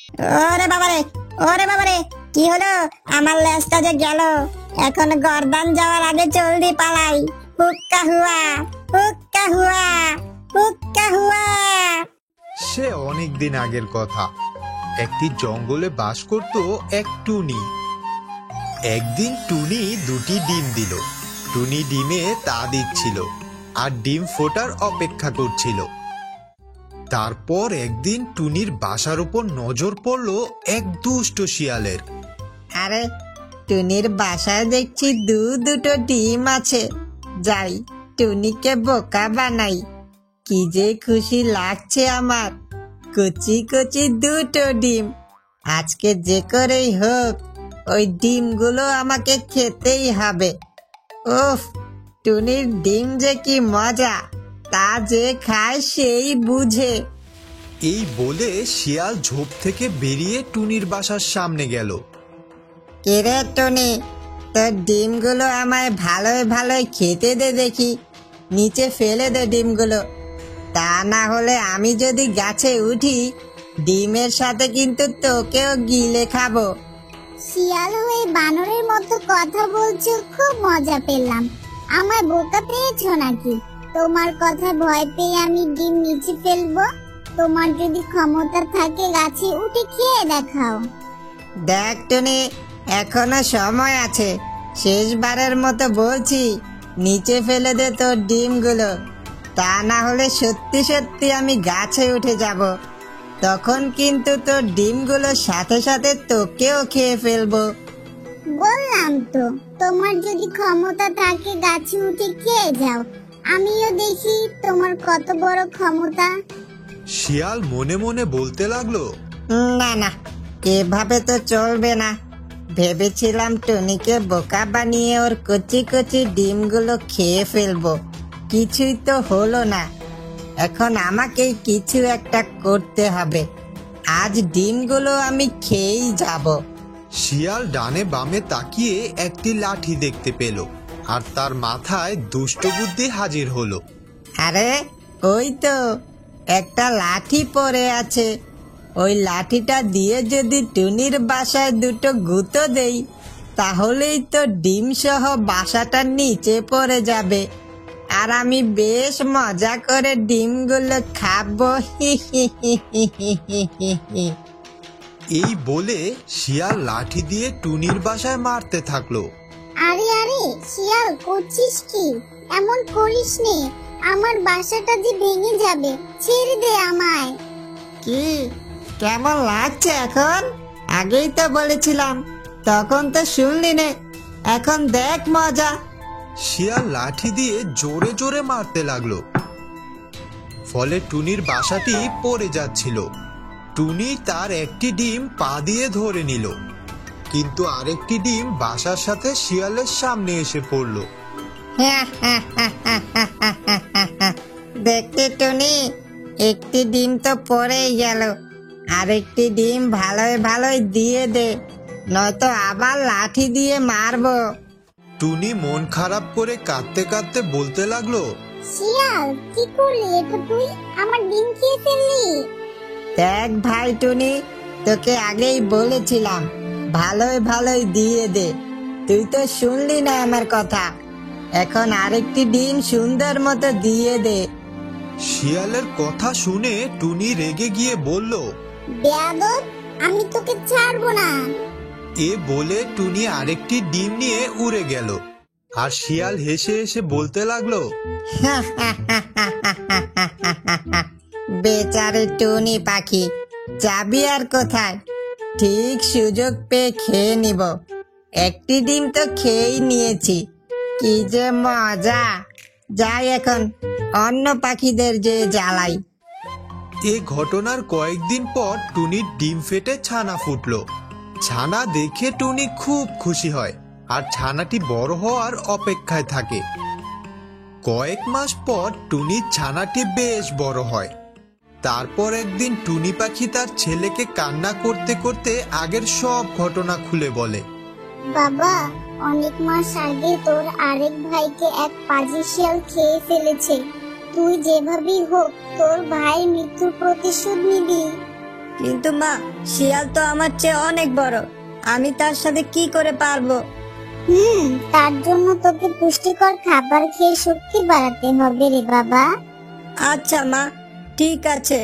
ওরে বাবারে, ওরে বাবারে, কি হলো? আমার লেজটা যে গেল, এখন গর্দান যাওয়ার আগে জলদি পালাই। হুক্কা হুয়া, হুক্কা হুয়া, হুক্কা হুয়া। সে অনেক দিন আগের কথা। একটি জঙ্গলে বাস করত এক টুনি। একদিন টুনি দুটি ডিম দিল। টুনি ডিমে তা দিচ্ছিল আর ডিম ফোটার অপেক্ষা করছিল। তারপর একদিন টুনির বাসার উপর নজর পড়ল এক দুষ্ট শিয়ালের। আরে, টুনির বাসায় দেখছি দুটো ডিম আছে। যাই, টুনিকে বোকা বানাই। কি যে খুশি লাগছে আমার। কচি কচি দুটো ডিম। আজকে যে করেই হোক, ওই ডিমগুলো আমাকে খেতেই হবে। উফ, টুনির ডিম যে কি মজা, তা যে খায় সেই বুঝে। এই বলে শিয়াল ঝোপ থেকে বেরিয়ে টুনির বাসার সামনে গেল। কেরে টুনি, তোর ডিমগুলো আমায় ভালোই ভালোই খেতে দে দেখি। নিচে ফেলে দে ডিমগুলো। তা না হলে আমি যদি গাছে উঠি, ডিমের সাথে কিন্তু তোকেও গিলে খাবো। শিয়াল হয়ে বানরের মতো কথা বলছো, খুব মজা পেলাম। আমায় বোকা পেয়েছো নাকি? তোমার কথা ভয় পেয়ে আমি ডিম নিচে ফেলবো? তোমার যদি ক্ষমতা থাকে গাছে উঠে খেয়ে দেখাও। দেখ টুনি, এখনো সময় আছে। শেষবারের মতো বলছি, নিচে ফেলে দে তোর ডিমগুলো। তা না হলে সত্যি সত্যি আমি গাছে উঠে যাব। তখন কিন্তু তোর ডিমগুলোর সাথে সাথে তোকেও খেয়ে ফেলবো। বললাম তো, তোমার যদি ক্ষমতা থাকে গাছে উঠে খেয়ে যাও। আমিও দেখি তোমার কত বড় ক্ষমতা। শিয়াল মনে মনে বলতে লাগলো, না না, এভাবে তো চলবে না। ভেবেছিলাম টুনিকে বোকা বানিয়ে ওর কচি কচি ডিমগুলো খেয়ে ফেলবো, কিছুই তো হলো না। এখন আমাকেই কিছু একটা করতে হবে। আজ ডিমগুলো আমি খেয়েই যাব। শিয়াল ডানে বামে তাকিয়ে একটি লাঠি দেখতে পেল আর তার মাথায় দুষ্ট বুদ্ধি হাজির হলো। আরে, ওই তো একটা লাঠি পড়ে আছে। ওই লাঠিটা দিয়ে যদি টুনির বাসায় দুটো গুঁতো দেই, তাহলেই তো ডিম সহ বাসাটা নিচে পড়ে যাবে। আর আমি বেশ মজা করে ডিমগুলো খাবো। হি হি হি হি হি হি হি হি। এই বলে শিয়াল লাঠি দিয়ে টুনির বাসায় মারতে থাকলো। আরে আরে শিয়াল, করছিস কি? এমন করিস নে, আমার বাসাটা যে ভেঙে যাবে। ছেড়ে দে আমায়। কি কেমন লাগছে এখন? আগেই তো বলেছিলাম, তখন তো শুনলি নে। এখন দেখ মজা। শিয়াল লাঠি দিয়ে জোরে জোরে মারতে লাগলো। ফলে টুনির বাসাটি পড়ে যাচ্ছিল। টুনি তার একটি ডিম পা দিয়ে ধরে নিল, কিন্তু আরেকটি ডিম বাসার সাথে শিয়ালের সামনে এসে পড়ল। দেখতে টুনি, একটি ডিম তো পড়েই গেল। আরেকটি ডিম ভালোই ভালোই দিয়ে দে, নয়তো আবার লাঠি দিয়ে মারবো। টুনি মন খারাপ করে কাঁদতে কাঁদতে বলতে লাগলো, শিয়াল, কি করলি এটা তুই? আমার ডিম খেয়ে ফেললি। দেখ ভাই টুনি, তোকে আগেই বলেছিলাম ভালোই ভালোই দিয়ে দে। তুই তো শুনলি না আমার কথা। এখন আরেকটি ডিম সুন্দর মতো দিয়ে দে। শিয়ালের কথা শুনে টুনি রেগে গিয়ে বলল, বেয়াদব, আমি তোকে ছাড়বো না। এ বলে টুনি আরেকটি ডিম নিয়ে উড়ে গেল। আর শিয়াল হেসে হেসে বলতে লাগলো, বেচারে টুনি পাখি, যাবি আর কোথায়? ঠিক সুযোগ পেয়ে খেয়ে নিব। একটি ডিম তো খেয়েই নিয়েছি, কি যে মজা। যাই এখন অন্য পাখিদের যে জ্বালাই। এ ঘটনার কয়েকদিন পর টুনির ডিম ফেটে ছানা ফুটলো। ছানা দেখে টুনি খুব খুশি হয় আর ছানাটি বড় হওয়ার অপেক্ষায় থাকে। কয়েক মাস পর টুনির ছানাটি বেশ বড় হয়। তারপর একদিন টুনি পাখি তার ছেলেকে কান্না করতে করতে আগের সব ঘটনা খুলে বলে। বাবা, অনেক মাস আগে তোর আরেক ভাইকে এক পাজি শিয়াল খেয়ে ফেলেছে। তুই যেভাবেই হোক তোর ভাই মৃত্যুর প্রতিশোধ নিবি। কিন্তু মা, শিয়াল তো আমার চেয়ে অনেক বড়, আমি তার সাথে কি করে পারবো? তার জন্য তোকে পুষ্টিকর খাবার খেয়ে শক্তি বাড়াতে হবে রে বাবা। আচ্ছা মা, ঠিক আছে।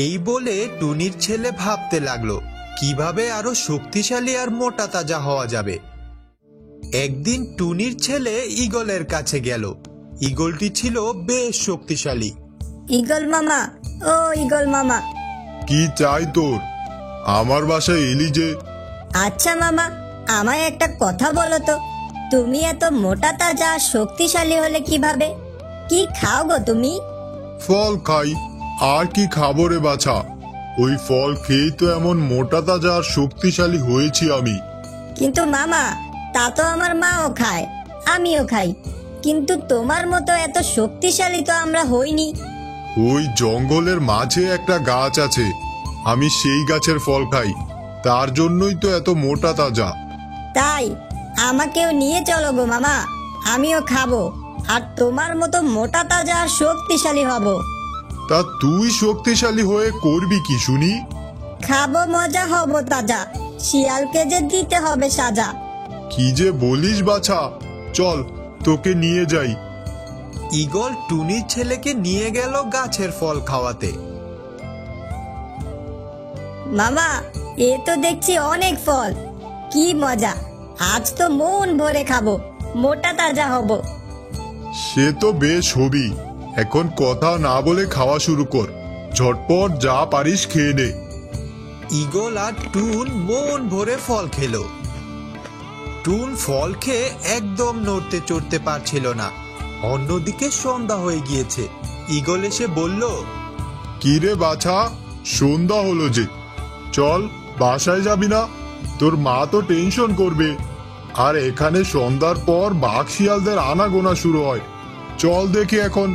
এই বলে টুনির ছেলে ভাবতে লাগলো কিভাবে আরো শক্তিশালী আর মোটা তাজা হওয়া যাবে। একদিন টুনির ছেলে ঈগলের কাছে গেল। ঈগলটি ছিল বেশ শক্তিশালী। ঈগল মামা, ও ঈগল মামা। কি চাই তোর? আমার বাসায় এলি যে? আচ্ছা মামা, আমায় একটা কথা বলো তো, তুমি এত মোটা তাজা আর শক্তিশালী হলে কিভাবে? কি খাও গো তুমি? ফল খাই, আর কি খাবো রে বাছা? ওই ফল খেয়েই তো এমন মোটা তাজা আর শক্তিশালী হয়েছি আমি। কিন্তু মামা, তা তো আমার মাও খায়, আমিও খাই, কিন্তু তোমার মতো এত শক্তিশালী তো আমরা হইনি। ওই জঙ্গলের মাঝে একটা গাছ আছে, আমি সেই গাছের ফল খাই, তার জন্যই তো এত মোটা তাজা। তাই আমাকেও নিয়ে চলো গো মামা, আমিও খাবো, আর তোমার মতো মোটা তাজা আর শক্তিশালী হব। তা তুই শক্তিশালী হয়ে করবি কি শুনি? খাবো, মজা হব তাজা, শিয়ালকে যে দিতে হবে সাজা। কি যে বলিস বাছা, চল তোকে নিয়ে যাই। ঈগল টুনির ছেলেকে নিয়ে গেল গাছের ফল খাওয়াতে। মামা, এ তো দেখছি অনেক ফল, কি মজা, আজ তো মন ভরে খাবো, মোটা তাজা হব। সে তো বেশ হবি, এখন কথা না বলে খাওয়া শুরু কর, ঝটপট যা পারিস খেয়ে নে। ঈগল আর টুন মন ভরে ফল খেলো। টুন ফল খেয়ে একদম নড়তে চড়তে পারছিল না। অন্যদিকে সন্ধ্যা হয়ে গিয়েছে। ঈগল এসে বলল, কি রে বাছা, সন্ধ্যা হলো যে, চল বাসায় যাবি না? তোর মা তো টেনশন করবে, আর এখানে সন্ধ্যার পর বাঘ শিয়ালদের আনাগোনা শুরু হয়। চল দেখি এখন।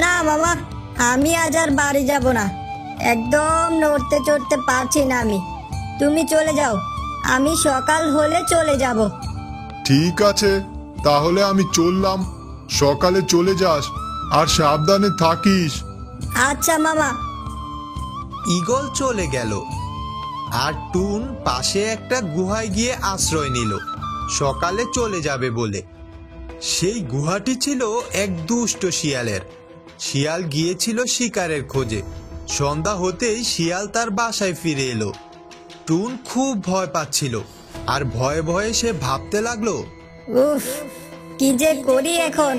না মামা, আমি আজ আর বাড়ি যাব না, একদম নড়তে চড়তে পারছি না আমি, তুমি চলে যাও, আমি সকাল হলে চলে যাব। ঠিক আছে, তাহলে আমি চললাম, সকালে চলে যাস, আর সাবধানে থাকিস। আচ্ছা মামা। ঈগল চলে গেল আর টুন পাশে একটা গুহায় গিয়ে আশ্রয় নিল সকালে চলে যাবে বলে। সেই গুহাটি ছিল এক দুষ্ট শিয়ালের। শিয়াল গিয়েছিল শিকারের খোঁজে। সন্ধ্যা হতেই শিয়াল তার বাসায় ফিরে এলো। টুন খুব ভয় পাচ্ছিল, আর ভয়ে ভয়ে সে ভাবতে লাগলো, উফ, কি যে করি এখন,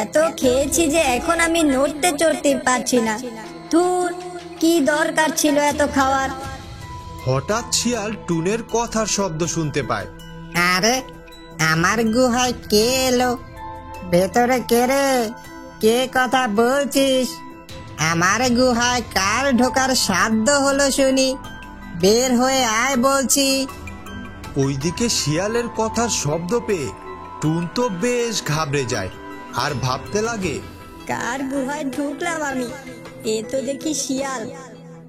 এত খেয়েছি যে এখন আমি নড়তে চড়তে পারছি না, ধুর, কি দরকার ছিল এত খাওয়ার। হঠাৎ শিয়াল টুনের কথার শব্দ শুনতে পায়। আরে, আমার গুহায় কে এলো? ভেতরে কে রে? কে কথা বলছিস? আমার গুহায় কার ঢোকার সাধ্য হলো শুনি? বের হয়ে আয় বলছি। ওইদিকে শিয়ালের কথার শব্দ পেয়ে টুন তো বেশ ঘাবড়ে যায় আর ভাবতে লাগে, কার গুহায় ঢুকলাম আমি? এ তো দেখি শিয়াল,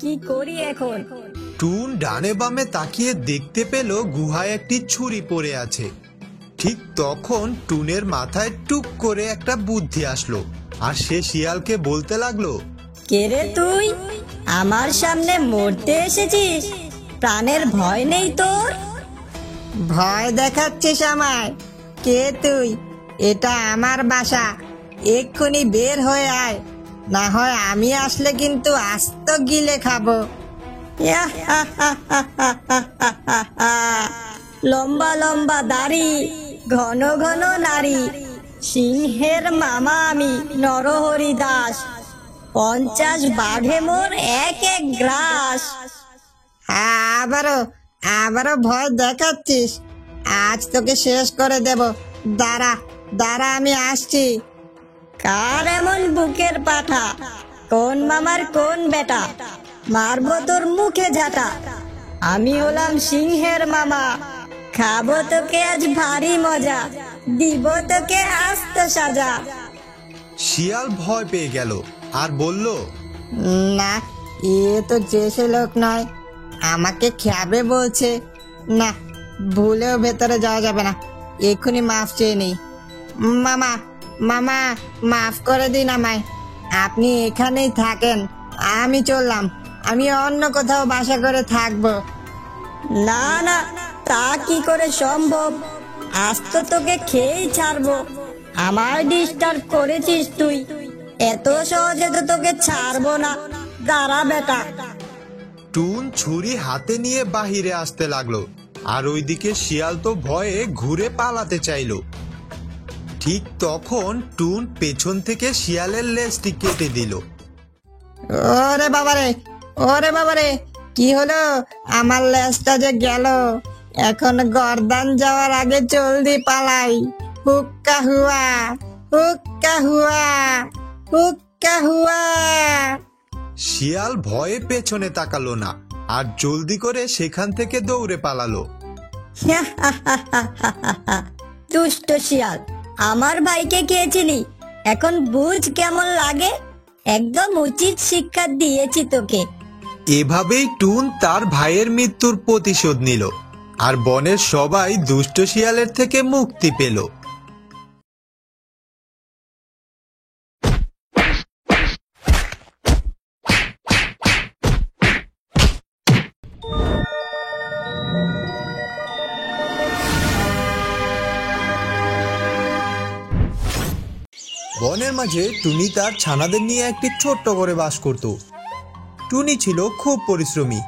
কি করি এখন? টুন ডানে বামে তাকিয়ে দেখতে পেল গুহায় একটি ছুরি পড়ে আছে। ঠিক তখন টুনের মাথায় টুক করে একটা বুদ্ধি আসলো, আর সে শিয়ালকে বলতে লাগলো, কে রে তুই? আমার সামনে মরতে এসেছিস? প্রাণের ভয় নেই তোর? ভয় দেখাচ্ছিস আমায়? কে তুই? এটা আমার বাসা, এক্ষুনি বের হয়ে আয়, না হয় আমি আসলে কিন্তু আস্ত গিলে খাবো। লম্বা লম্বা দাড়ি, ঘন ঘন নারী, সিংহের মামা আমি নরহরি দাস, 50 বাঘে মোর এক এক গ্রাস। আবারও আবারও ভয় দেখাচ্ছিস? আজ তোকে শেষ করে দেব, দাঁড়া দাঁড়া, আমি আসছি। কার এমন বুকের পাঠা? কোন মামার কোন বেটা? মারবো তোর মুখে ঝাঁটা। আমি হলাম সিংহের মামা, খাবো তোকে আজ ভারী মজা, দিব তোকে আস্ত সাজা। শিয়াল ভয় পেয়ে গেল আর বলল, না, এ তো যে সে লোক নয়, আমাকে খাবে বলছে। না, ভুলেও ভেতরে যাওয়া যাবে না, এক্ষুনি মাফ চেয়ে নেই। মামা, মামা, মাফ করে দিন আমায়, আপনি এখানেই থাকেন, আমি চললাম, আমি অন্য কোথাও বাসা করে থাকবো। না না, তা কি করে সম্ভব? আজ তো তোকে খেয়েই ছাড়বো। আমায় ডিস্টার্ব করেছিস তুই, এত সহজে তো তোকে ছাড়বো না। দাঁড়া বেটা। টুন ছুরি হাতে নিয়ে বাহিরে আসতে লাগলো, আর ওইদিকে শিয়াল তো ভয়ে ঘুরে পালাতে চাইলো। ঠিক তখন টুন পেছন থেকে শিয়ালের লেজটি কেটে দিল। ওরে বাবারে, ওরে বাবারে, কি হলো? আমার লেজটা যে গেল। এখন গর্দান যাওয়ার আগে জলদি পালাই। হুক্কা হুয়া, হুক্কা হুয়া, হুক্কা হুয়া। শিয়াল ভয়ে পেছনে তাকালো না, আর জলদি করে সেখান থেকে দৌড়ে পালালো। দুষ্ট শিয়াল, আমার ভাইকে খেয়েছিলি, এখন বুঝ কেমন লাগে। একদম উচিত শিক্ষা দিয়েছি তোকে। এভাবেই টুন তার ভাইয়ের মৃত্যুর প্রতিশোধ নিল, আর বনের সবাই দুষ্ট শিয়ালের থেকে মুক্তি পেল। বনের মাঝে টুনি তার ছানাদের নিয়ে একটি ছোট্ট করে বাস করত। টুনি ছিল খুব পরিশ্রমী।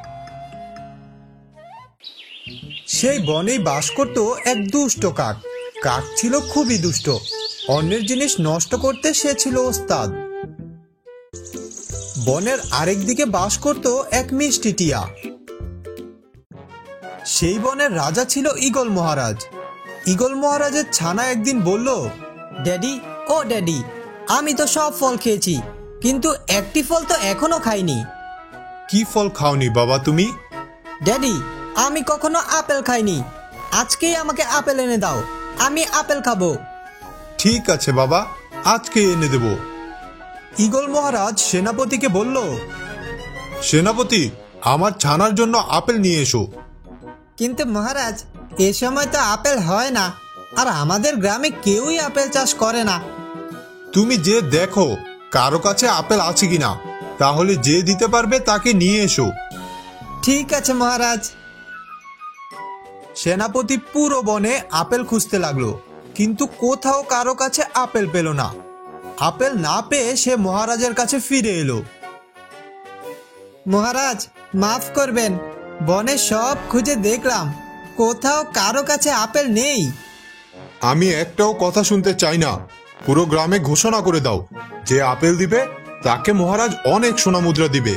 সেই বনেই বাস করত এক দুষ্ট কাক। কাক ছিল খুবই দুষ্ট, অন্যের জিনিস নষ্ট করতে সে ছিল ওস্তাদ। বনের আরেক দিকে বাস করত এক মিষ্টি টিয়া। সেই বনের রাজা ছিল ঈগল মহারাজ। ঈগল মহারাজের ছানা একদিন বলল, ড্যাডি, ও ড্যাডি, আমি তো সব ফল খেয়েছি, কিন্তু একটি ফল তো এখনো খাইনি। কি ফল খাওনি বাবা তুমি? ড্যাডি, আমি কখনো আপেল খাইনি। আজকেই আমাকে আপেল এনে দাও, আমি আপেল খাবো। ঠিক আছে বাবা, আজকে এনে দেব। ঈগল মহারাজ সেনাপতিকে বলল, সেনাপতি, আমার ছানার জন্য আপেল নিয়ে এসো। কিন্তু মহারাজ, এ সময় তো আপেল হয় না, আর আমাদের গ্রামে কেউই আপেল চাষ করে না। তুমি যে দেখো কারো কাছে আপেল আছে কিনা, তাহলে যে দিতে পারবে তাকে নিয়ে এসো। ঠিক আছে মহারাজ। সেনাপতি পুরো বনে আপেল খুঁজতে লাগলো, কিন্তু কোথাও কারো কাছে আপেল পেল না। আপেল না পেয়ে সে মহারাজের কাছে ফিরে এলো। মহারাজ, মাফ করবেন, বনে সব খুঁজে দেখলাম, কোথাও কারো কাছে আপেল নেই। আমি একটাও কথা শুনতে চাই না। পুরো গ্রামে ঘোষণা করে দাও, যে আপেল দিবে তাকে মহারাজ অনেক সোনা মুদ্রা দিবে।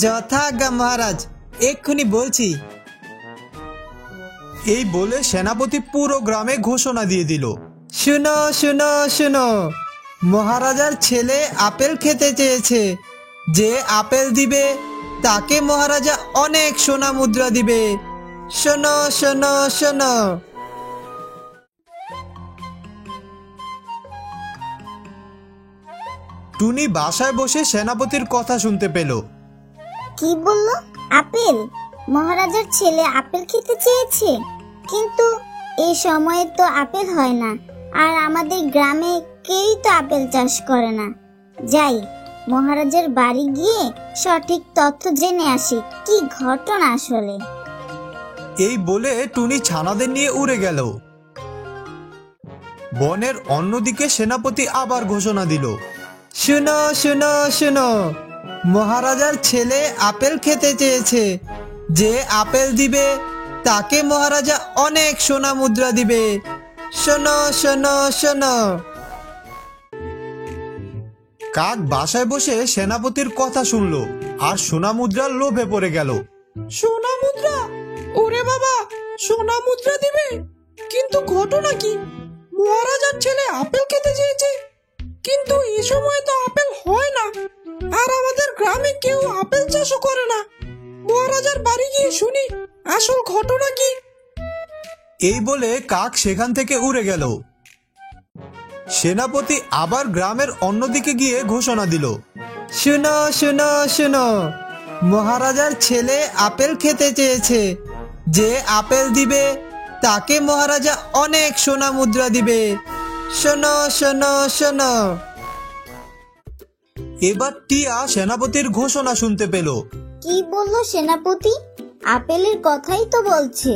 যথাজ্ঞা মহারাজ, এক্ষুনি বলছি। এই বলে সেনাপতি পুরো গ্রামে ঘোষণা দিয়ে দিল, শুনো শুনো শুনো, মহারাজার ছেলে আপেল খেতে চেয়েছে। যে আপেল দিবে তাকে মহারাজা অনেক সোনা মুদ্রা দিবে। শোনো শোনো শোনো। টুনি বাসায় বসে সেনাপতির কথা শুনতে পেল। কি বললো? আপেল? মহারাজার ছেলে আপেল খেতে চেয়েছে, কিন্তু এই সময়ে তো আপেল হয় না, আর আমাদের গ্রামে কেউই তো আপেল চাষ করে না। যাই, মহারাজের বাড়ি গিয়ে সঠিক তথ্য জেনে আসি কি ঘটনা আসলে। এই বলে টুনি ছানাদের নিয়ে উড়ে গেল। বনের অন্যদিকে সেনাপতি আবার ঘোষণা দিল, শুনো শুনো শুনো, মহারাজার ছেলে আপেল খেতে চেয়েছে। যে আপেল দিবে তাকে মহারাজা অনেক সোনা মুদ্রা দিবে। শোনো শোনো শোনো। কাক বাসায় বসে সেনাপতির কথা শুনলো, আর সোনা মুদ্রার লোভে পড়ে গেল। সোনা মুদ্রা? ওরে বাবা, সোনা মুদ্রা দিবে? কিন্তু ঘটনা কি? মহারাজার ছেলে আপেল খেতে চেয়েছে, কিন্তু এই সময় তো আপেল হয় না, আর আমাদের গ্রামে কেউ আপেল চাষও করে না। মহারাজার বাড়ি গিয়ে শুনি আসল ঘটনা কি। এই বলে কাক সেখান থেকে উড়ে গেল। সেনাপতি আবার গ্রামের অন্যদিকে গিয়ে ঘোষণা দিল, শুনো শুনো শুনো, মহারাজার ছেলে আপেল খেতে চেয়েছে। যে আপেল দিবে তাকে মহারাজা অনেক সোনা মুদ্রা দিবে। শোনো শোনো শোনো। এবার টিয়া সেনাপতির ঘোষণা শুনতে পেল। কি বললো সেনাপতি? আপেলের কথাই তো বলছে।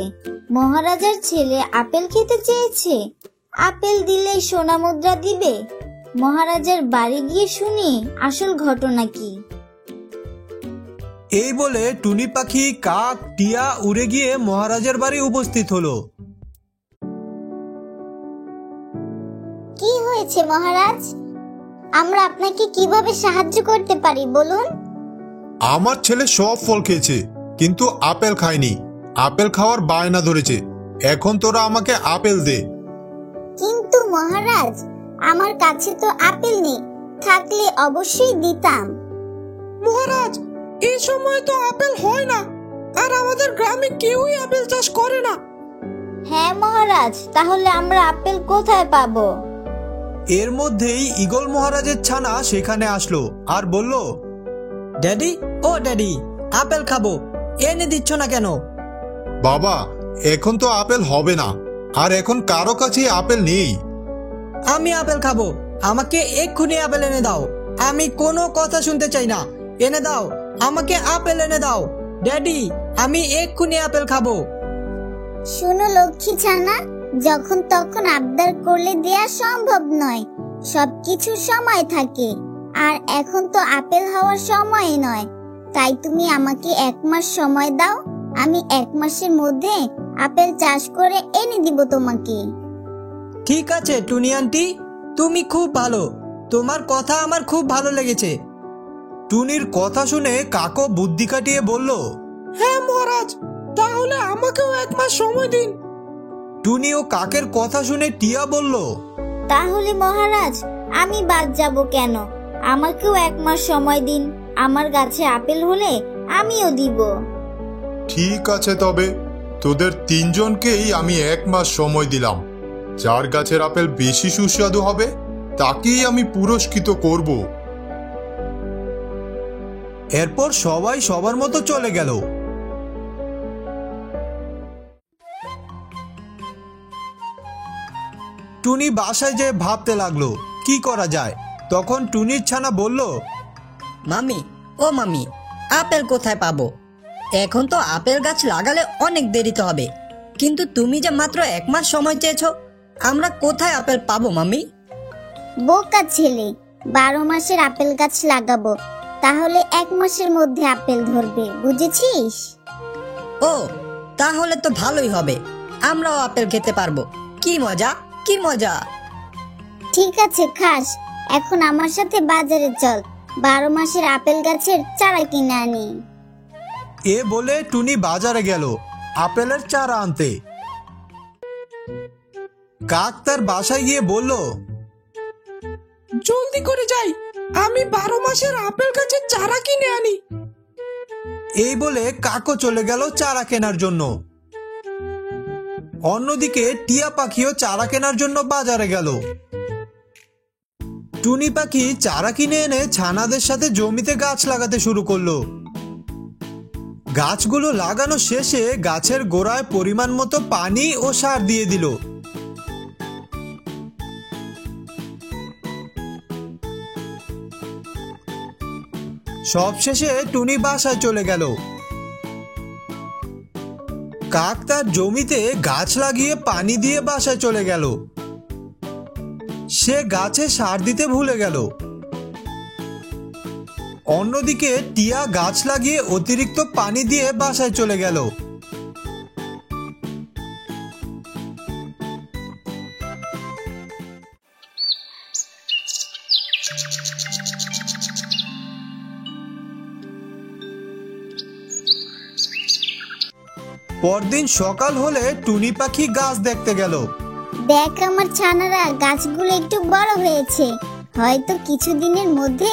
মহারাজার ছেলে আপেল খেতে চেয়েছে, আপেল দিলেই সোনা মুদ্রা দিবে। মহারাজার বাড়ি গিয়ে শুনি আসল ঘটনা কি। এই বলে টুনি পাখি, কাক, টিয়া উড়ে গিয়ে মহারাজের বাড়ি উপস্থিত হলো। কি হয়েছে মহারাজ? আমরা আপনাকে কিভাবে সাহায্য করতে পারি বলুন? আমার ছেলে সব ফল খেয়েছে, কিন্তু আপেল খায়নি। আপেল খাওয়ার বায়না ধরেছে। এখন তোরা আমাকে আপেল দে। কিন্তু মহারাজ, আমার কাছে তো আপেল নেই, থাকলে অবশ্যই দিতাম। মহারাজ, এই সময় তো আপেল হয় না, আর আমাদের গ্রামে কেউই আপেল চাষ করে না। হ্যাঁ মহারাজ, তাহলে আমরা আপেল কোথায় পাবো? এর মধ্যেই ঈগল মহারাজের ছানা সেখানে আসলো আর বলল, ড্যাডি, ও ড্যাডি, আপেল খাবো, এনে দিচ্ছ না কেন? বাবা, এখন তো আপেল হবে না, আর এখন কারো কাছে আপেল নেই। আমি আপেল খাবো, আমাকে এক্ষুনি আপেল এনে দাও। আমি কোনো কথা শুনতে চাই না, এনে দাও, আমাকে আপেল এনে দাও। ড্যাডি, আমি এক্ষুনি আপেল খাবো। শোনো লক্ষ্মী ছানা, যখন তখন আবদার করলে দেয়া সম্ভব নয়। সবকিছুর সময় থাকে, আর এখন তো আপেল হওয়ার সময় নয়। তাই তুমি আমাকে 1 মাস সময় দাও, আমি 1 মাসের মধ্যে আপেল চাষ করে এনে দিব তোমাকে। ঠিক আছে টুনি আন্টি, তুমি খুব ভালো, তোমার কথা আমার খুব ভালো লেগেছে। টুনির কথা শুনে কাকও বুদ্ধি কাটিয়ে বলল, হ্যাঁ মহারাজ, তাহলে আমাকেও 1 মাস সময় দিন। টুনি ও কাকের কথা শুনে টিয়া বলল, তাহলে মহারাজ, আমি বাদ যাব কেন? আমাকেও 1 মাস সময় দিন। আমার গাছে আপেল হলে আমিও দিব। ঠিক আছে, তবে তোদের 3 জনকেই আমি 1 মাস সময় দিলাম। যার গাছের আপেল বেশি সুস্বাদু হবে তাকেই আমি পুরস্কৃত করব। এরপর সবাই সবার মতো চলে গেল। টুনি বাসায় যেয়ে ভাবতে লাগলো কি করা যায়। তখন টুনির ছানা বলল, মামি, ও মামি, আপেল কোথায় পাবো? এখন তো আপেল গাছ লাগালে অনেক দেরিতে হবে, কিন্তু তুমি যে মাত্র 1 মাস সময় চেয়েছো, আমরা কোথায় আপেল পাবো মামি? বোকা ছেলে, 12 মাসের আপেল গাছ লাগাবো, তাহলে 1 মাসের মধ্যে আপেল ধরবে, বুঝেছিস? ও, তাহলে তো ভালোই হবে, আমরাও আপেল খেতে পারবো। কি মজা, কি মজা! ঠিক আছে, খাস। এখন আমার সাথে বাজারে চল, 12 মাসের আপেল গাছের চারা কিনে আনি। এ বলে টুনি বাজারে গেল আপেলের চারা আনতে। কাক তার বাসায় গিয়ে বলল, জলদি করে যাই, আমি 12 মাসের আপেল গাছের চারা কিনে আনি। এই বলে কাকও চলে গেল চারা কেনার জন্য। অন্যদিকে টিয়া পাখিও চারা কেনার জন্য বাজারে গেল। টুনি পাখি চারা কিনে এনে ছানাদের সাথে জমিতে গাছ লাগাতে শুরু করলো। গাছগুলো লাগানো শেষে গাছের গোড়ায় পরিমাণ মতো পানি ও সার দিয়ে দিল। সবশেষে টুনি বাসায় চলে গেল। কাক তার জমিতে গাছ লাগিয়ে পানি দিয়ে বাসায় চলে গেল। সে গাছে সার দিতে ভুলে গেল। অন্যদিকে টিয়া গাছ লাগিয়ে অতিরিক্ত পানি দিয়ে বাসায় চলে গেল। পরদিন সকাল হলে টুনি পাখি গাছ দেখতে গেল। দেখ আমার ছানারা, গাছগুলো একটু বড় হয়েছে, হয়তো কিছুদিনের মধ্যে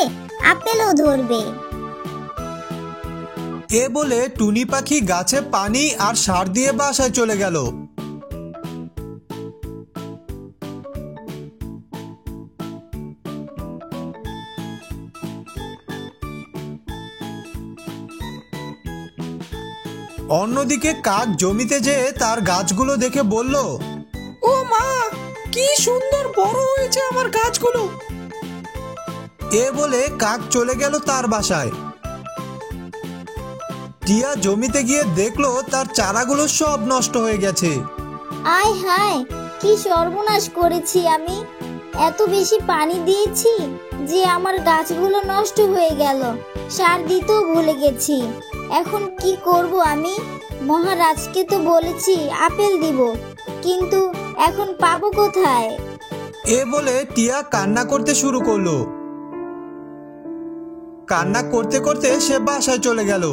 আপেলও ধরবে। এ বলে টুনি পাখি গাছে পানি আর সার দিয়ে বাসায় চলে গেল। অন্যদিকে কাক জমিতে যেয়ে তার গাছগুলো দেখে বলল, ও মা, কি সুন্দর বড় হয়েছে আমার গাছগুলো। এ বলে কাক চলে গেল তার বাসায়। টিয়া জমিতে গিয়ে দেখলো তার চারাগুলো সব নষ্ট হয়ে গেছে। আয় হায়, কি সর্বনাশ করেছি আমি! এত বেশি পানি দিয়েছি যে আমার গাছগুলো নষ্ট হয়ে গেল। সার দিতেও ভুলে গেছি। এখন কি করব আমি? মহারাজকে তো বলেছি আপেল দিব, কিন্তু এখন পাবো কোথায়? এ বলে টিয়া কান্না করতে শুরু করলো। কান্না করতে করতে সে বাসায় চলে গেল।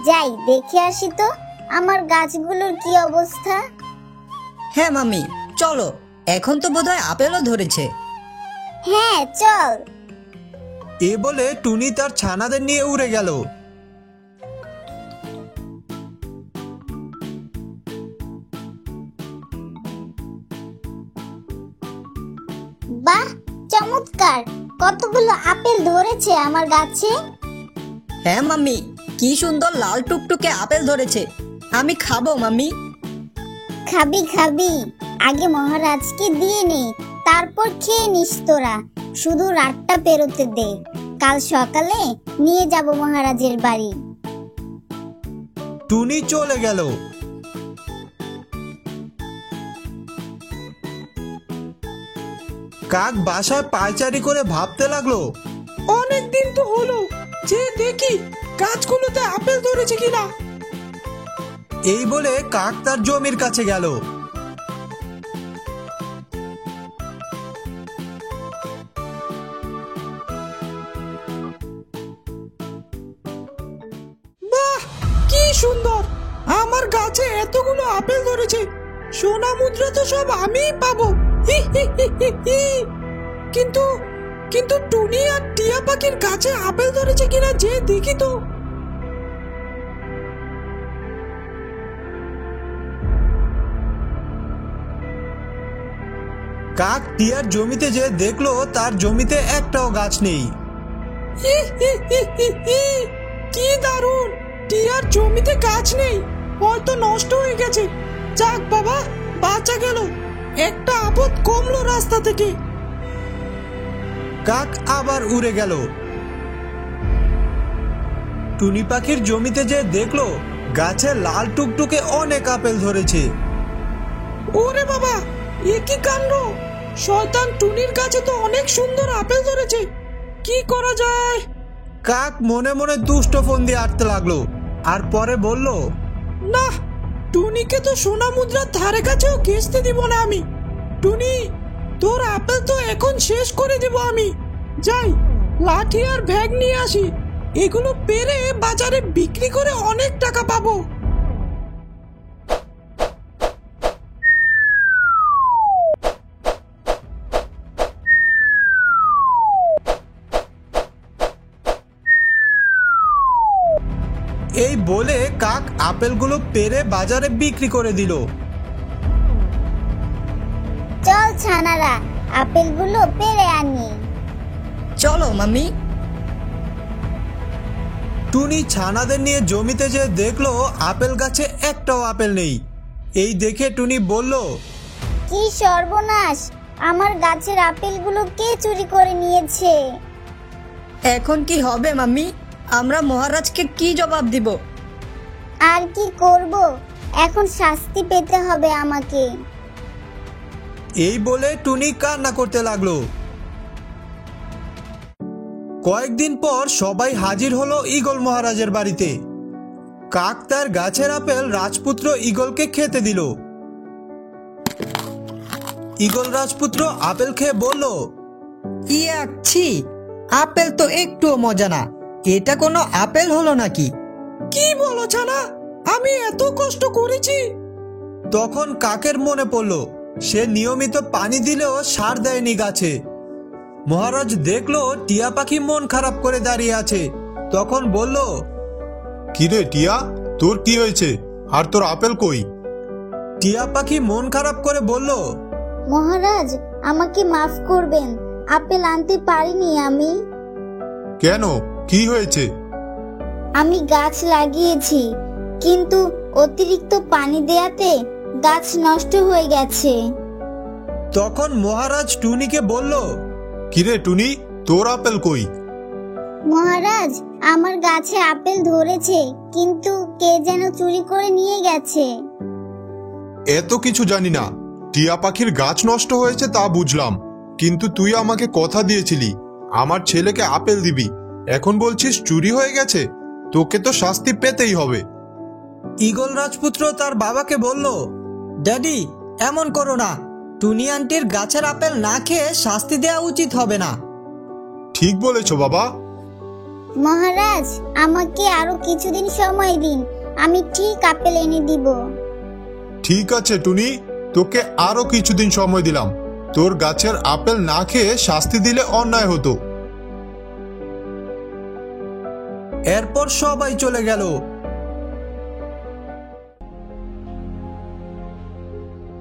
যাই দেখে আসি তো আমার গাছগুলোর কি অবস্থা। হ্যাঁ মাম্মি, চলো, এখন তো বোধহয় আপেলও ধরেছে। হ্যাঁ চল। এ বলে টুনি তার ছানাদের নিয়ে উড়ে গেল। বাহ, চমৎকার! কতগুলো আপেল ধরেছে আমার গাছে। হ্যাঁ মাম্মি, কি সুন্দর লাল টুকটুকে আপেল ধরেছে। আমি খাবো মাম্মি। খাবি খাবি, আগে মহারাজকে দিয়ে নে, তারপর খেয়ে নিস তোরা। শুধু রাতটা পেরোতে দে, কাল সকালে নিয়ে যাব মহারাজের বাড়ি। টুনি চলে গেল। কাক বাসায় পায়চারি করে ভাবতে লাগলো, অনেক দিন তো হলো, যে দেখি গাছগুলোতে আপেল ধরেছে কিনা। এই বলে কাক তার জমির কাছে গেল। বাহ, কি সুন্দর! আমার গাছে এতগুলো আপেল ধরেছে। সোনা মুদ্রা তো সব আমিই পাবো। হি হি হি হি হি। কিন্তু কিন্তু টুনি আর টিয়া পাখির গাছে আপেল ধরেছে কিনা যে দেখি তো। কাক টিয়ার জমিতে যে দেখলো তার জমিতে একটাও গাছ নেই। হি হি হি হি হি। কি দারুণ! টিয়ার জমিতে গাছ নেই, হয়তো নষ্ট হয়ে গেছে। যাক বাবা, বাঁচা গেল, একটা আপদ কমলো রাস্তা থেকে। কাক আবার উড়ে গেল। টুনি পাখির জমিতে যে দেখলো গাছে লাল টুকটুকে অনেক আপেল ধরেছে। ওরে বাবা, এ কি কাণ্ড! শয়তান টুনির গাছে তো অনেক সুন্দর আপেল ধরেছে। কি করা যায়? কাক মনে মনে দুষ্ট ফোন দিয়ে আটতে লাগলো, আর পরে বলল, না, টুনিকে তো সোনা মুদ্রার ধারে কাছেও ঘেঁচতে দিব না আমি। টুনি, তোর আপেল তো এখন শেষ করে দেব আমি। যাই, লাঠি আর ব্যাগ নিয়ে আসি, এগুলো পেরে বাজারে বিক্রি করে অনেক টাকা পাবো। এই বলে কাক আপেলগুলো পেরে বাজারে বিক্রি করে দিল। চল ছানারা, আপেলগুলো পেরে আনি। চলো মাম্মি। টুনি ছানাদের নিয়ে জমিতে যে দেখলো আপেল গাছে একটাও আপেল নেই। এই দেখে টুনি বলল, কি সর্বনাশ! আমার গাছের আপেলগুলো কে চুরি করে নিয়েছে? এখন কি হবে মাম্মি? আমরা মহারাজকে কি জবাব দিব? আর কি করব? এখন শাস্তি পেতে হবে আমাকে। এই বলে টুনি কান্না করতে লাগলো। কয়েকদিন পর সবাই হাজির হলো ঈগল মহারাজের বাড়িতে। কাক তার গাছের আপেল রাজপুত্র ঈগলকে খেতে দিল। ঈগল রাজপুত্র আপেল খেয়ে বলল, ইয়াচ্ছি, আপেল তো একটুও মজা না। এটা কোনো আপেল হলো নাকি? কি বলো ছানা, আমি এত কষ্ট করেছি। তখন কাকের মনে পড়ল সে নিয়মিত পানি দিলেও সার দেয়নি গাছে। মহারাজ দেখলো টিয়া পাখি মন খারাপ করে দাঁড়িয়ে আছে, তখন বলল, কিরে টিয়া, তোর কি হয়েছে? আর তোর আপেল কই? টিয়া পাখি মন খারাপ করে বলল, মহারাজ, আমাকে মাফ করবেন, আপেল আনতে পারিনি আমি। কেন, কি হয়েছে? আমি গাছ লাগিয়েছি, কিন্তু অতিরিক্ত পানি দেয়াতে গাছ নষ্ট হয়ে গেছে। তখন মহারাজ টুনিকে বলল, কিরে টুনি, তোর আপেল কই? মহারাজ, আমার গাছে আপেল ধরেছে, কিন্তু কে যেন চুরি করে নিয়ে গেছে। এত কিছু জানি না। টিয়া পাখির গাছ নষ্ট হয়েছে তা বুঝলাম, কিন্তু তুই আমাকে কথা দিয়েছিলি আমার ছেলেকে আপেল দিবি, এখন বলছিস চুরি হয়ে গেছে। তোকে তো শাস্তি পেতেই হবে। ঈগল রাজপুত্র তার বাবাকে বলল, ড্যাডি, এমন করো না। টুনি আন্টির গাছের আপেল না খেয়ে শাস্তি দেওয়া উচিত হবে না। ঠিক বলেছো বাবা। মহারাজ, আমাকে আরো কিছুদিন সময় দিন, আমি ঠিক আপেল এনে দিব। ঠিক আছে টুনি, তোকে আরো কিছুদিন সময় দিলাম। তোর গাছের আপেল না খেয়ে শাস্তি দিলে অন্যায় হতো। এরপর সবাই চলে গেল।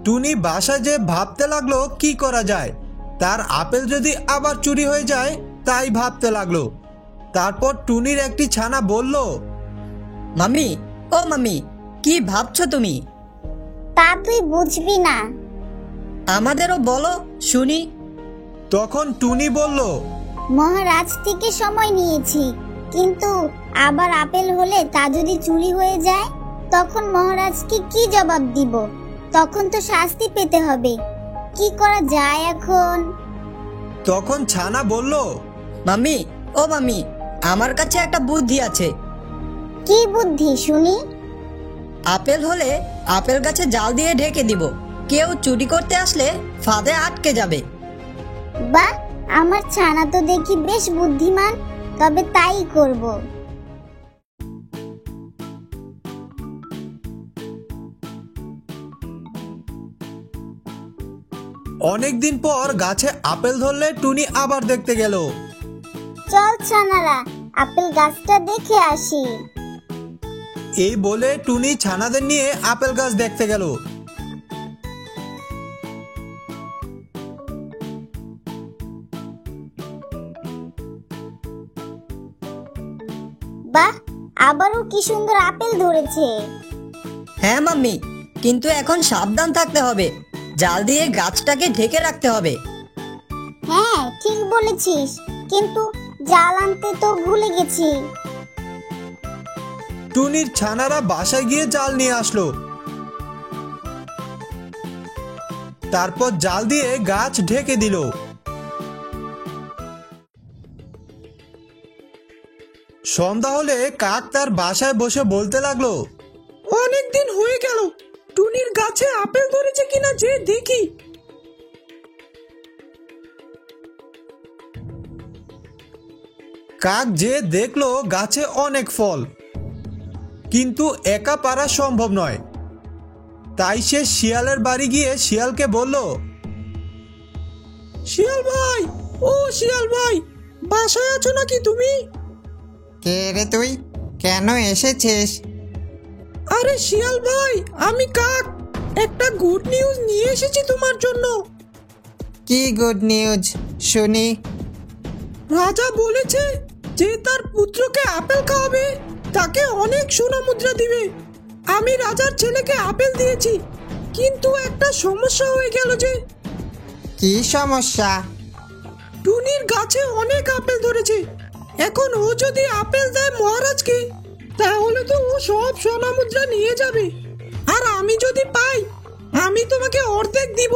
টুনি বাসায় যে ভাবতে লাগলো কি করা যায়। তার আপেল যদি আবার চুরি হয়ে যায় তাই ভাবতে লাগলো। তারপর টুনির একটি ছানা বলল, মাম্মি, ও মাম্মি, কি ভাবছো তুমি? তা তুই বুঝবি না। আমাদেরও বলো শুনি। তখন টুনি বলল, মহারাজ থেকে সময় নিয়েছি, কিন্তু আবার আপেল হলে তা যদি চুরি হয়ে যায়, তখন মহারাজকে কি জবাব দিব? তখন তো শাস্তি পেতে হবে। কি করা যায় এখন? তখন ছানা বলল, মাম্মি, ও মাম্মি, আমার কাছে একটা বুদ্ধি আছে। কি বুদ্ধি শুনি? আপেল হলে আপেল গাছে জাল দিয়ে ঢেকে দিব, কেউ চুরি করতে আসলে ফাঁদে আটকে যাবে। বাহ, আমার ছানা তো দেখি বেশ বুদ্ধিমান, তবে তাই করব। অনেকদিন পর গাছে আপেল ধরলে টুনি আবার দেখতে গেল। চল ছানারা, আপেল গাছটা দেখে আসি। এই বলে টুনি ছানাদের নিয়ে আপেল গাছ দেখতে গেল। বাহ, আবারও কি সুন্দর আপেল ধরেছে। হ্যাঁ মাম্মি, কিন্তু এখন সাবধান থাকতে হবে। জাল দিয়ে গাছটাকে ঢেকে রাখতে হবে। হ্যাঁ, ঠিক বলেছিস, কিন্তু জাল আনতে তো ভুলে গেছি। টুনির ছানারা বাসায় গিয়ে জাল নিয়ে আসলো। তারপর জাল দিয়ে গাছ ঢেকে দিল। সন্ধ্যা হলে কাক তার বাসায় বসে বলতে লাগলো, অনেকদিন হয়ে গেল, টুনির গাছে আপেল ধরেছে কিনা যে দেখি। কাক যে দেখলো গাছে অনেক ফল, কিন্তু একা পারা সম্ভব নয়। তাই সে শিয়ালের বাড়ি গিয়ে শিয়ালকে বলল, শিয়াল ভাই, ও শিয়াল ভাই, বাসায় আছো নাকি তুমি? কে রে তুই, কেন এসেছিস? আরে শিয়াল ভাই, আমি কাক, একটা গুড নিউজ নিয়ে এসেছি তোমার জন্য। কি গুড নিউজ শুনি। রাজা বলেছে যে তার পুত্রকে আপেল খাওয়াবে তাকে অনেক সোনা মুদ্রা দিবে। আমি রাজার ছেলেকে আপেল দিয়েছি, কিন্তু একটা সমস্যা হয়ে গেল। যে কি সমস্যা? টুনির গাছে অনেক আপেল ধরেছে, এখন ও যদি আপেল দেয় মহারাজকে, তাহলে তো ও সব সোনা মুদ্রা নিয়ে যাবে। আর আমি যদি পাই, আমি তোমাকে অর্ধেক দিব।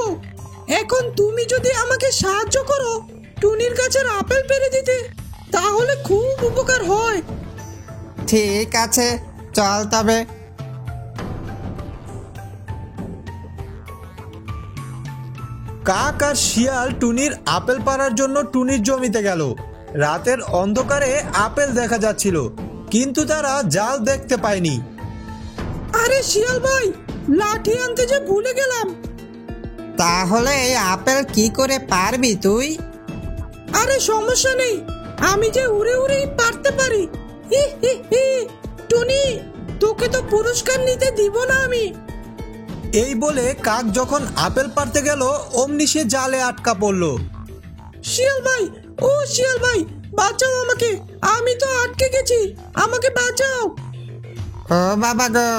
এখন তুমি যদি আমাকে সাহায্য করো টুনির গাছের আপেল পেড়ে দিতে, তাহলে খুব উপকার হয়। ঠিক আছে, চল তবে। কাক আর শিয়াল টুনির আপেল পাড়ার জন্য টুনির জমিতে গেল। রাতের অন্ধকারে আপেল দেখা যাচ্ছিল, কিন্তু তারা জাল দেখতে পায়নি। আরে শিয়াল ভাই, লাঠি আনতে যে ভুলে গেলাম। তাহলে এই আপেল কি করে পারবি তুই? আরে সমস্যা নেই, আমি যে উড়ে উড়েই পারতে পারি। হি হি হি, টুনি, তোকে তো পুরস্কার নিতে দিব না আমি। এই বলে কাক যখন আপেল পারতে গেল, অমনি সে জালে আটকা পড়ল। শিয়াল ভাই, ও শিয়াল ভাই, বাঁচাও আমাকে, আমি তো আটকে গেছি, আমাকে বাঁচাও। ও বাবা গো,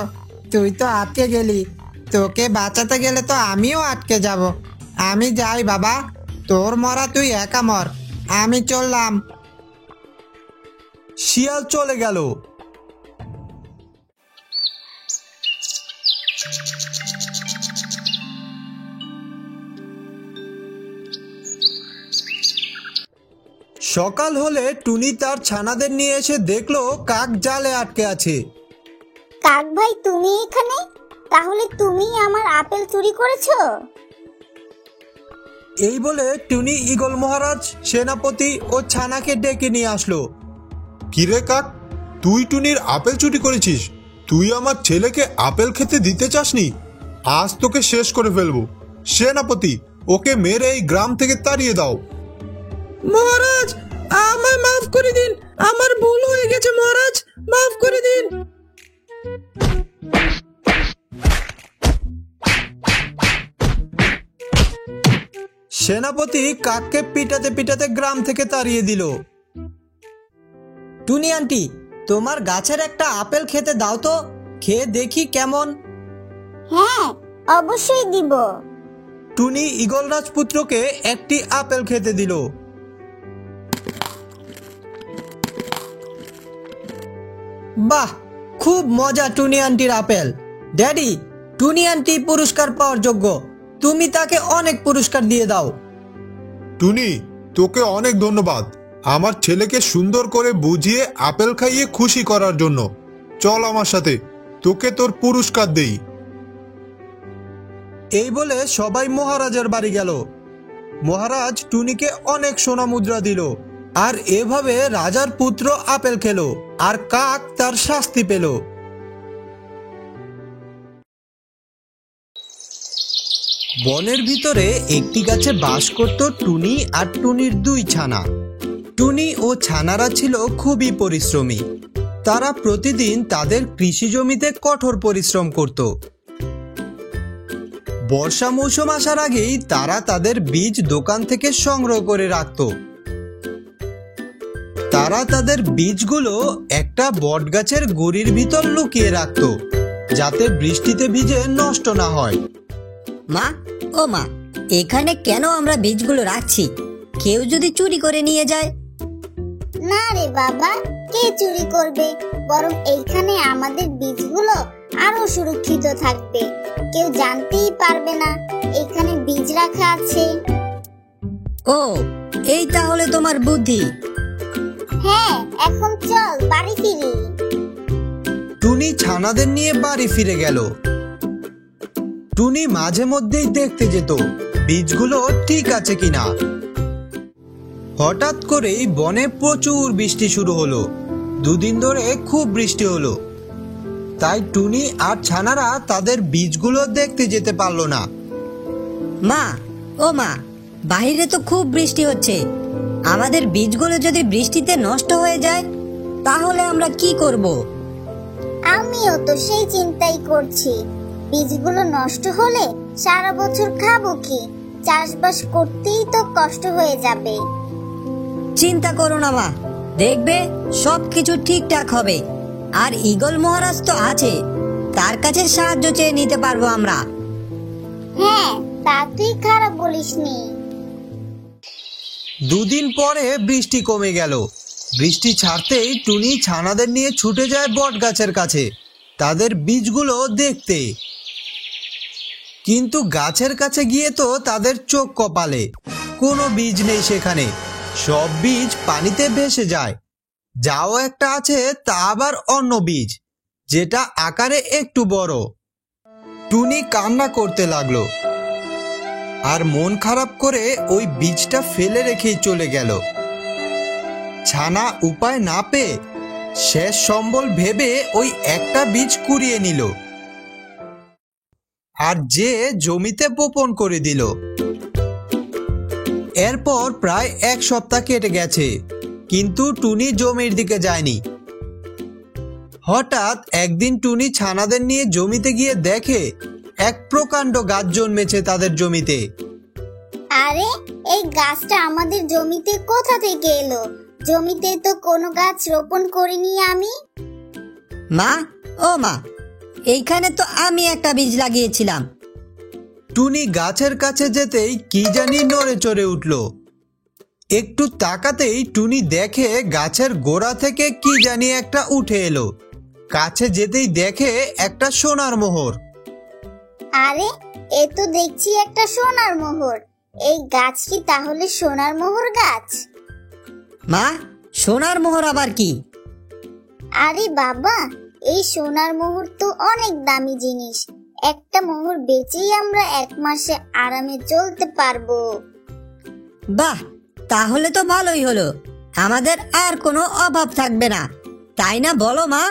তুই তো আটকে গেলি, তোকে বাঁচাতে গেলে তো আমিও আটকে যাব। আমি যাই বাবা, তোর মরা তুই একা মর, আমি চললাম। শিয়াল চলে গেল। সকাল হলে টুনি তার ছানাদের নিয়ে এসে দেখলো কাক জালে আটকে আছে। কাক ভাই, তুমি এখানে? তাহলে তুমি আমার আপেল চুরি করেছো? এই বলে টুনি ঈগল মহারাজ, সেনাপতি ও ছানাকে ডেকে নিয়ে আসলো। কিরে কাক, তুই টুনির আপেল চুরি করেছিস? তুই আমার ছেলেকে আপেল খেতে দিতে চাসনি? আজ তোকে শেষ করে ফেলবো। সেনাপতি, ওকে মেরে এই গ্রাম থেকে তাড়িয়ে দাও। মহারাজ, আমায় মাফ করে দিন, আমার ভুল হয়ে গেছে মহারাজ, মাফ করে দিন। সেনাপতি কাককে পিটাতে পিটাতে গ্রাম থেকে তাড়িয়ে দিল। টুনি আন্টি, তোমার গাছের একটা আপেল খেতে দাও তো, খেয়ে দেখি কেমন। হ্যাঁ, অবশ্যই দিব। টুনি ঈগল রাজপুত্রকে একটি আপেল খেতে দিল। বাহ, খুব মজা টুনি আন্টির আপেল। ড্যাডি, টুনি আন্টি পুরস্কার পাওয়ার যোগ্য, তুমি তাকে অনেক পুরস্কার দিয়ে দাও। টুনি, তোকে অনেক ধন্যবাদ আমার ছেলেকে সুন্দর করে বুঝিয়ে আপেল খাইয়ে খুশি করার জন্য। চল আমার সাথে, তোকে তোর পুরস্কার দেই। এই বলে সবাই মহারাজের বাড়ি গেল। মহারাজ টুনিকে অনেক সোনা মুদ্রা দিল। আর এভাবে রাজার পুত্র আপেল খেলো, আর কাক তার শাস্তি পেল। বনের ভিতরে একটি গাছে বাস করত টুনি আর টুনির দুই ছানা। টুনি ও ছানারা ছিল খুবই পরিশ্রমী। তারা প্রতিদিন তাদের কৃষি জমিতে কঠোর পরিশ্রম করত। বর্ষা মৌসুম আসার আগেই তারা তাদের বীজ দোকান থেকে সংগ্রহ করে রাখত। তারা তাদের বীজগুলো একটা বটগাছের গুড়ির ভিতর লুকিয়ে রাখত, যাতে বৃষ্টিতে ভিজে নষ্ট না হয়। মা, ও মা, এখানে কেন আমরা বীজগুলো রাখছি? কেউ যদি চুরি করে নিয়ে যায়? না রে বাবা, কে চুরি করবে? বরং এইখানে আমাদের বীজগুলো আরো সুরক্ষিত থাকবে, কেউ জানতেই পারবে না এখানে বীজ রাখা আছে। ও, এই তাহলে তোমার বুদ্ধি। হ্যাঁ, এখন চল বাড়ি ফিরি। টুনি ছানাদের নিয়ে বাড়ি ফিরে গেল। টুনি মাঝে মধ্যেই দেখতে যেত বীজগুলো ঠিক আছে কিনা। হঠাৎ করেই বনে প্রচুর বৃষ্টি শুরু হলো। দুদিন ধরে খুব বৃষ্টি হলো, তাই টুনি আর ছানারা তাদের বীজগুলো দেখতে যেতে পারলো না। মা, ও মা, বাইরে তো খুব বৃষ্টি হচ্ছে, আমাদের বীজগুলো যদি বৃষ্টিতে নষ্ট হয়ে যায় তাহলে আমরা কি করব? আমিও তো সেই চিন্তাই করছি, বীজগুলো নষ্ট হলে সারা বছর খাবো কি? চাষবাস করতেই তো কষ্ট হয়ে যাবে। চিন্তা করো না মা, দেখবে সবকিছু ঠিকঠাক হবে। আর ঈগল মহারাজ তো আছে, তার কাছে সাহায্য চেয়ে নিতে পারবো আমরা। হ্যাঁ, তা তুই খারাপ বলিসনি। দুদিন পরে বৃষ্টি কমে গেল। বৃষ্টি ছাড়তেই টুনি ছানাদের নিয়ে ছুটে যায় বট গাছের কাছে তাদের বীজগুলো দেখতে। কিন্তু গাছের কাছে গিয়ে তো তাদের চোখ কপালে, কোনো বীজ নেই সেখানে। সব বীজ পানিতে ভেসে যায়। যাও একটা আছে, তা আবার অন্য বীজ, যেটা আকারে একটু বড়। টুনি কান্না করতে লাগলো আর মন খারাপ করে ওই বীজটা ফেলে রেখেই চলে গেল। ছানা উপায় না পেয়ে শেষ সম্বল ভেবে ওই একটা বীজ কুড়িয়ে নিল আর যে জমিতে বপন করে দিল। এরপর প্রায় এক সপ্তাহ কেটে গেছে, কিন্তু টুনি জমির দিকে যায়নি। হঠাৎ একদিন টুনি ছানাদের নিয়ে জমিতে গিয়ে দেখে এক প্রকাণ্ড গাছ জন্মেছে তাদের জমিতে। আরে, এই গাছটা আমাদের জমিতে কোথা থেকে এলো? জমিতে তো কোনো গাছ রোপণ করিনি আমি। মা, ও মা, এইখানে তো আমি একটা বীজ লাগিয়েছিলাম। টুনি গাছের কাছে যেতেই কি জানি নড়ে চড়ে উঠল। একটু তাকাতেই টুনি দেখে গাছের গোড়া থেকে কি জানি একটা উঠে এলো। কাছে যেতেই দেখে একটা সোনার মোহর। আরে, এ তো দেখছি একটা সোনার মোহর। এই গাছটি তাহলে সোনার মোহর গাছ? মা, সোনার মোহর আবার কি? আরে বাবা, এই সোনার মোহর তো অনেক দামি জিনিস। একটা মোহর বেচেই আমরা 1 মাসে আরামে চলতে পারবো। বাহ, তাহলে তো ভালোই হলো। আমাদের আর কোনো অভাব থাকবে না, তাই না বলো মা?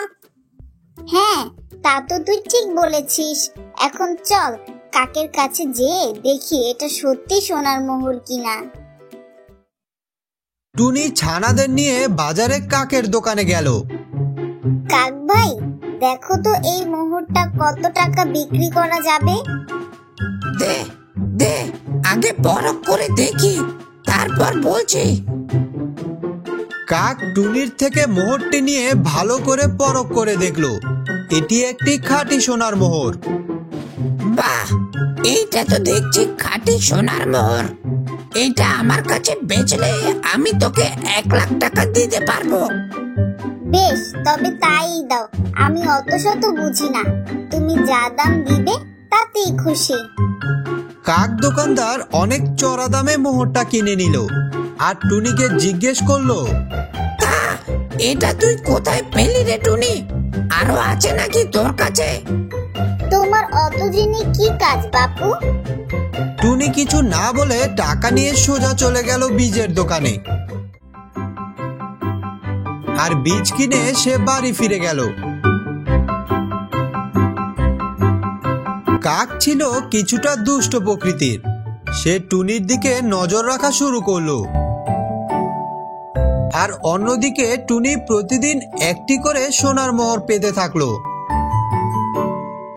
হ্যাঁ, তা তো তুই ঠিক বলেছিস। এখন চল কাকের কাছে যেয়ে দেখি এটা সত্যি সোনার মোহর কিনা। টুনি ছানাদের নিয়ে বাজারে কাকের দোকানে গেল। কাক ভাই, দেখো তো এই মোহরটা কত টাকা বিক্রি করা যাবে? দে দে, আগে পরখ করে দেখি, তারপর বলছি। কাক টুনির থেকে মোহরটি নিয়ে ভালো করে পরখ করে দেখলো এটি একটি খাঁটি সোনার মোহর। বাহ, এইটা তো দেখছি খাঁটি সোনার মোহর। এইটা আমার কাছে বেচলে আমি তোকে 1 লাখ টাকা দিতে পারবো। বেশ, তবে তাই দাও। আমি অত শত বুঝি না, তুমি যা দাম দিবে তাতেই খুশি। কাক দোকানদার অনেক চড়া দামে মোহরটা কিনে নিল আর টুনিকে জিজ্ঞেস করলো, তা এটা তুই কোথায় পেলি রে টুনি? আরো আছে নাকি তোর কাছে? তোমার অত জেনে কি কাজ বাপু? টুনি কিছু না বলে টাকা নিয়ে সোজা চলে গেল বীজের দোকানে আর বীজ কিনে সে বাড়ি ফিরে গেল। কাক ছিল কিছুটা দুষ্ট প্রকৃতির। সে টুনির দিকে নজর রাখা শুরু করলো আর অন্যদিকে টুনি প্রতিদিন একটি করে সোনার মোহর পেতে থাকলো।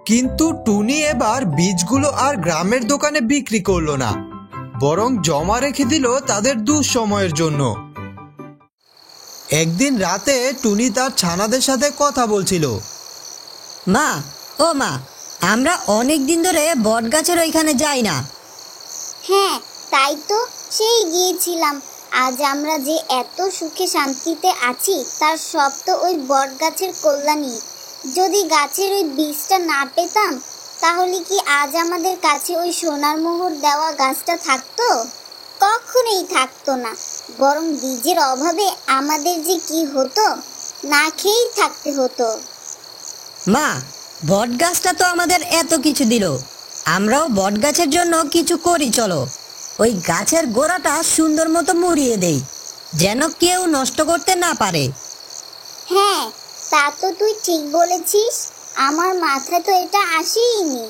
কিন্তু টুনি এবার বীজগুলো আর গ্রামের দোকানে বিক্রি করলো না, বরং জমা রেখে দিল তাদের দুঃসময়ের জন্য। একদিন রাতে টুনি তার ছানাদের সাথে কথা বলছিল। মা, ও মা, আমরা অনেক দিন ধরে বট গাছের ওইখানে যাই না। হ্যাঁ, তাই তো, সেই গিয়েছিলাম। আজ আমরা যে এত সুখে শান্তিতে আছি তার সব তো ওই বট গাছের কল্যাণী। যদি গাছের ওই বীজটা না পেতাম তাহলে কি আজ আমাদের কাছে ওই সোনার মোহর দেওয়া গাছটা থাকতো? কখনোই থাকতো না। বরং বীজের অভাবে আমাদের যে কি হতো, না খেয়েই থাকতে হতো। মা, বট গাছটা তো আমাদের এত কিছু দিল, আমরাও বট গাছের জন্য কিছু করি চলো। ওই গাছের গোড়াটা সুন্দর মতো মুড়িয়ে দেই, যেন কেউ নষ্ট করতে না পারে। হ্যাঁ, তা তো তুই ঠিক বলেছিস। আমার মাথায় তো এটা আসেইনি।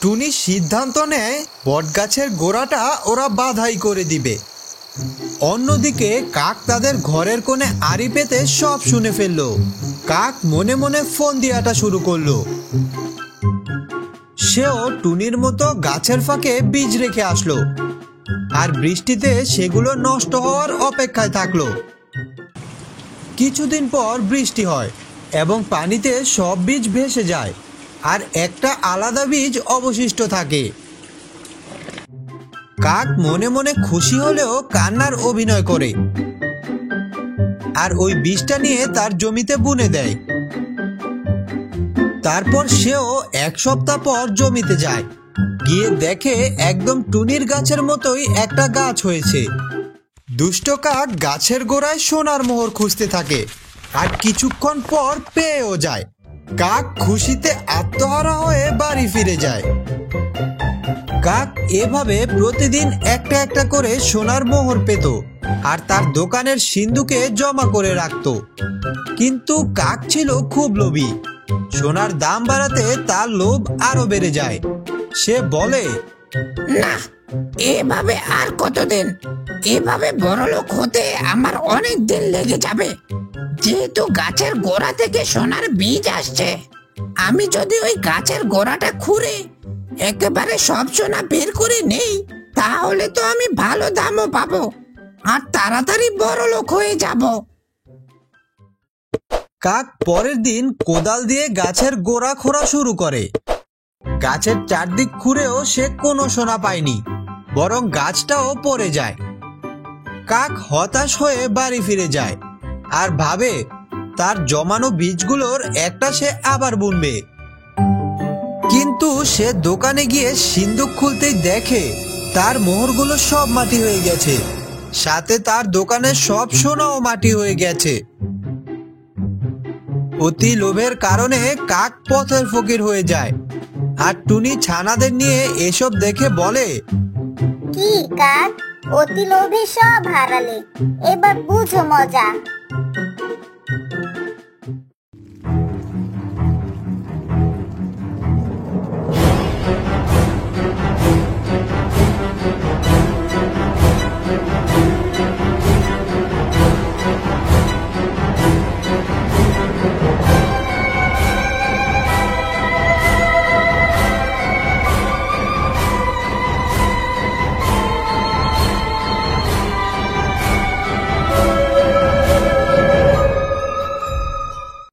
টুনি সিদ্ধান্ত নেয় বটগাছের গোড়াটা ওরা বাধাই করে দিবে। অন্যদিকে কাক তাদের ঘরের কোণে আড়ি পেতে সব শুনে ফেললো। কাক মনে মনে ফোন দিয়াটা শুরু করলো। সেও টুনির মতো গাছের ফাঁকে বীজ রেখে আসলো আর বৃষ্টিতে সেগুলো নষ্ট হওয়ার অপেক্ষায় থাকলো। কিছুদিন পর বৃষ্টি হয় এবং পানিতে সব বীজ ভেসে যায় আর একটা আলাদা বীজ অবশিষ্ট থাকে। কাক মনে মনে খুশি হলেও কান্নার অভিনয় করে আর ওই বীজটা নিয়ে তার জমিতে বুনে দেয়। তারপর সেও 1 সপ্তাহ পর জমিতে যায়, গিয়ে দেখে একদম টুনির গাছের মতোই একটা গাছ হয়েছে। দুষ্ট কাক গাছের গোড়ায় সোনার মোহর খুঁজতে থাকে আর কিছুক্ষণ পর পেয়েও যায়। কাক খুশিতে আত্মহারা হয়ে বাড়ি ফিরে যায়। কাক এভাবে প্রতিদিন একটা একটা করে সোনার মোহর পেত আর তার দোকানের সিন্ধুকে জমা করে রাখত। কিন্তু কাক ছিল খুব লোভী। সোনার দাম বাড়াতে তার লোভ আরো বেড়ে যায়। সে বলে, না, এভাবে আর কতদিন? এভাবে বড়লোক হতে আমার অনেক দিন লেগে যাবে। যেহেতু গাছের গোড়া থেকে সোনার বীজ আসছে, আমি যদি ওই গাছের গোড়াটা খুঁড়ে একেবারে সব সোনা বের করে নেই, তাহলে তো আমি ভালো দামও পাবো আর তাড়াতাড়ি বড় লোক হয়ে যাব। কাক পরের দিন কোদাল দিয়ে গাছের গোড়া খোঁড়া শুরু করে। গাছের চারদিক খুঁড়েও সে কোনো সোনা পায়নি, বরং গাছটাও পড়ে যায়। কাক হতাশ হয়ে বাড়ি ফিরে যায় আর ভাবে তার জমানো বীজগুলোর একটা সে আবার বুনবে। কিন্তু সে দোকানে গিয়ে সিন্দুক খুলতেই দেখে তার মোহরগুলো সব মাটি হয়ে গেছে, সাথে তার দোকানের সব সোনাও মাটি হয়ে গেছে। অতি লোভের কারণে কাক পথের ফকির হয়ে যায় আর টুনি ছানাদের নিয়ে এসব দেখে বলে, কি কাক, অতি লোভে সব হারালে, এবার বুঝো মজা।